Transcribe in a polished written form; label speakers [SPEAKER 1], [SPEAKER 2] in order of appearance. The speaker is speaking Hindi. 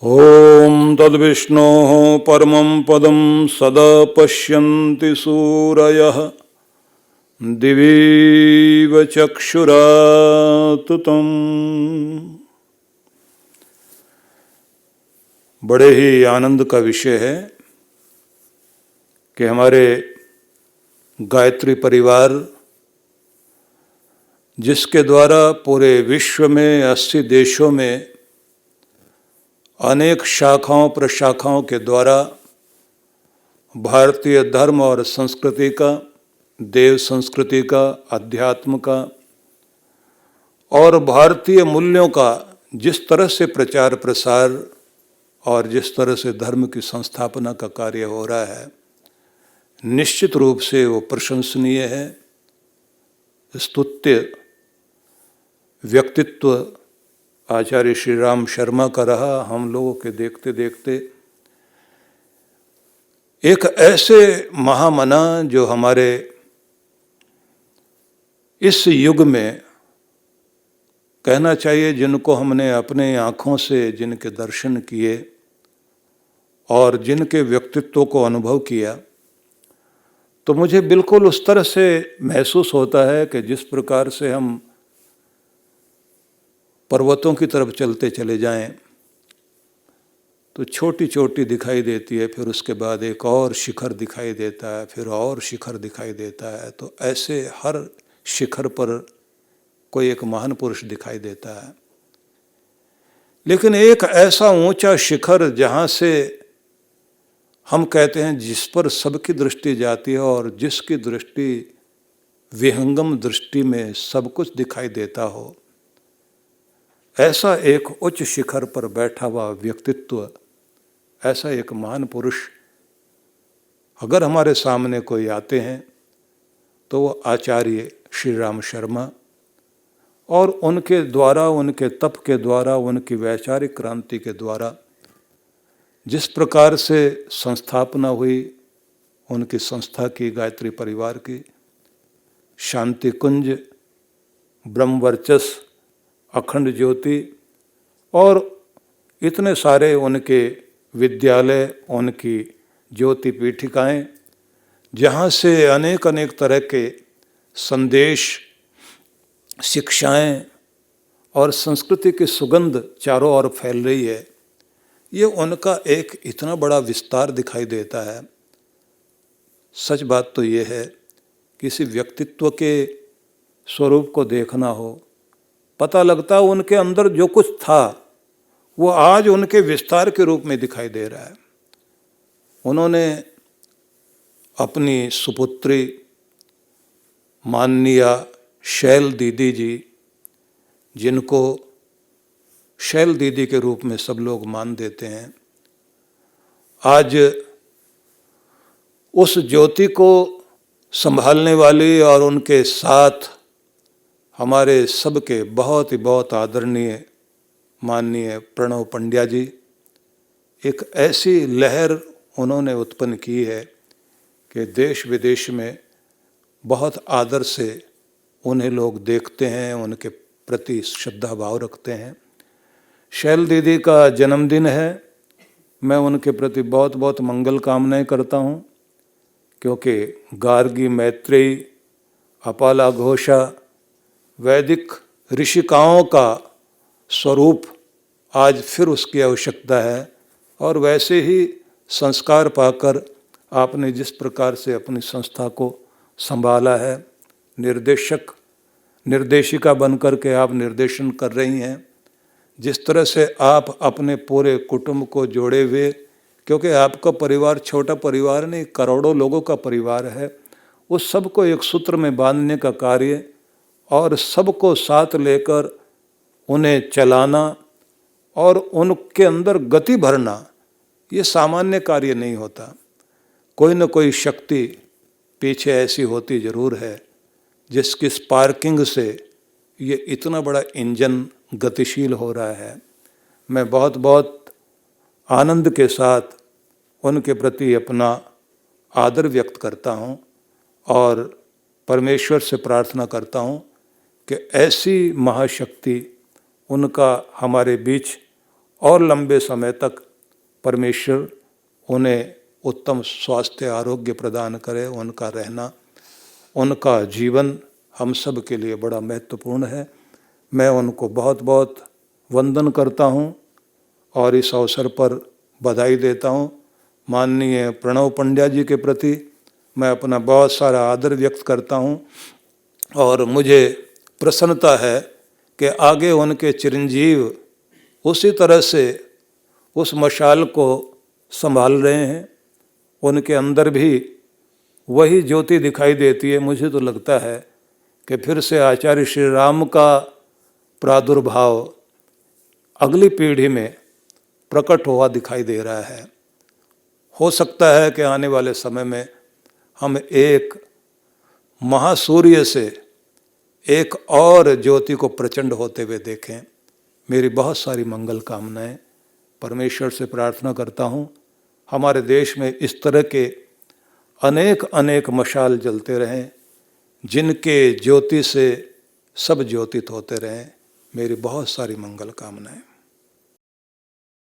[SPEAKER 1] ॐ तद्विष्णोः परमं पदं सदा पश्यन्ति सूरयः दिवीव चक्षुरातुतम्। बड़े ही आनंद का विषय है कि हमारे गायत्री परिवार, जिसके द्वारा पूरे विश्व में 80 देशों में अनेक शाखाओं प्रशाखाओं के द्वारा भारतीय धर्म और संस्कृति का, देव संस्कृति का, अध्यात्म का और भारतीय मूल्यों का जिस तरह से प्रचार प्रसार और जिस तरह से धर्म की संस्थापना का कार्य हो रहा है, निश्चित रूप से वो प्रशंसनीय है, स्तुत्य व्यक्तित्व आचार्य श्री राम शर्मा का रहा। हम लोगों के देखते देखते एक ऐसे महामना जो हमारे इस युग में कहना चाहिए, जिनको हमने अपने आँखों से जिनके दर्शन किए और जिनके व्यक्तित्व को अनुभव किया, तो मुझे बिल्कुल उस तरह से महसूस होता है कि जिस प्रकार से हम पर्वतों की तरफ चलते चले जाएं तो छोटी चोटी दिखाई देती है, फिर उसके बाद एक और शिखर दिखाई देता है, फिर और शिखर दिखाई देता है। तो ऐसे हर शिखर पर कोई एक महान पुरुष दिखाई देता है। लेकिन एक ऐसा ऊंचा शिखर जहाँ से हम कहते हैं जिस पर सबकी दृष्टि जाती है और जिसकी दृष्टि विहंगम दृष्टि में सब कुछ दिखाई देता हो, ऐसा एक उच्च शिखर पर बैठा हुआ व्यक्तित्व, ऐसा एक महान पुरुष अगर हमारे सामने कोई आते हैं तो वो आचार्य श्री राम शर्मा, और उनके द्वारा, उनके तप के द्वारा, उनकी वैचारिक क्रांति के द्वारा जिस प्रकार से संस्थापना हुई उनकी संस्था की, गायत्री परिवार की, शांति कुंज, ब्रह्मवर्चस, अखंड ज्योति और इतने सारे उनके विद्यालय, उनकी ज्योति पीठिकाएँ, जहाँ से अनेक अनेक तरह के संदेश, शिक्षाएँ और संस्कृति की सुगंध चारों ओर फैल रही है, ये उनका एक इतना बड़ा विस्तार दिखाई देता है। सच बात तो ये है, किसी व्यक्तित्व के स्वरूप को देखना हो, पता लगता उनके अंदर जो कुछ था वो आज उनके विस्तार के रूप में दिखाई दे रहा है। उन्होंने अपनी सुपुत्री माननीय शैल दीदी जी, जिनको शैल दीदी के रूप में सब लोग मान देते हैं, आज उस ज्योति को संभालने वाली और उनके साथ हमारे सबके बहुत ही बहुत आदरणीय माननीय प्रणव पंड्या जी, एक ऐसी लहर उन्होंने उत्पन्न की है कि देश विदेश में बहुत आदर से उन्हें लोग देखते हैं, उनके प्रति श्रद्धा भाव रखते हैं। शैल दीदी का जन्मदिन है, मैं उनके प्रति बहुत बहुत मंगल कामनाएं करता हूँ, क्योंकि गार्गी, मैत्रेयी, अपाला घोषा, वैदिक ऋषिकाओं का स्वरूप आज फिर उसकी आवश्यकता है। और वैसे ही संस्कार पाकर आपने जिस प्रकार से अपनी संस्था को संभाला है, निर्देशक निर्देशिका बनकर के आप निर्देशन कर रही हैं, जिस तरह से आप अपने पूरे कुटुंब को जोड़े हुए, क्योंकि आपका परिवार छोटा परिवार नहीं, करोड़ों लोगों का परिवार है, उस सबको एक सूत्र में बांधने का कार्य और सबको साथ लेकर उन्हें चलाना और उनके अंदर गति भरना, ये सामान्य कार्य नहीं होता। कोई न कोई शक्ति पीछे ऐसी होती जरूर है जिसकी स्पार्किंग से ये इतना बड़ा इंजन गतिशील हो रहा है। मैं बहुत बहुत आनंद के साथ उनके प्रति अपना आदर व्यक्त करता हूँ और परमेश्वर से प्रार्थना करता हूँ कि ऐसी महाशक्ति उनका हमारे बीच और लंबे समय तक परमेश्वर उन्हें उत्तम स्वास्थ्य आरोग्य प्रदान करे। उनका रहना, उनका जीवन हम सब के लिए बड़ा महत्वपूर्ण है। मैं उनको बहुत बहुत वंदन करता हूँ और इस अवसर पर बधाई देता हूँ। माननीय प्रणव पंड्या जी के प्रति मैं अपना बहुत सारा आदर व्यक्त करता हूँ और मुझे प्रसन्नता है कि आगे उनके चिरंजीव उसी तरह से उस मशाल को संभाल रहे हैं। उनके अंदर भी वही ज्योति दिखाई देती है। मुझे तो लगता है कि फिर से आचार्य श्री राम का प्रादुर्भाव अगली पीढ़ी में प्रकट हुआ दिखाई दे रहा है। हो सकता है कि आने वाले समय में हम एक महासूर्य से एक और ज्योति को प्रचंड होते हुए देखें। मेरी बहुत सारी मंगल कामनाएं। परमेश्वर से प्रार्थना करता हूँ हमारे देश में इस तरह के अनेक अनेक मशाल जलते रहें, जिनके ज्योति से सब ज्योतित होते रहें। मेरी बहुत सारी मंगल कामनाएं।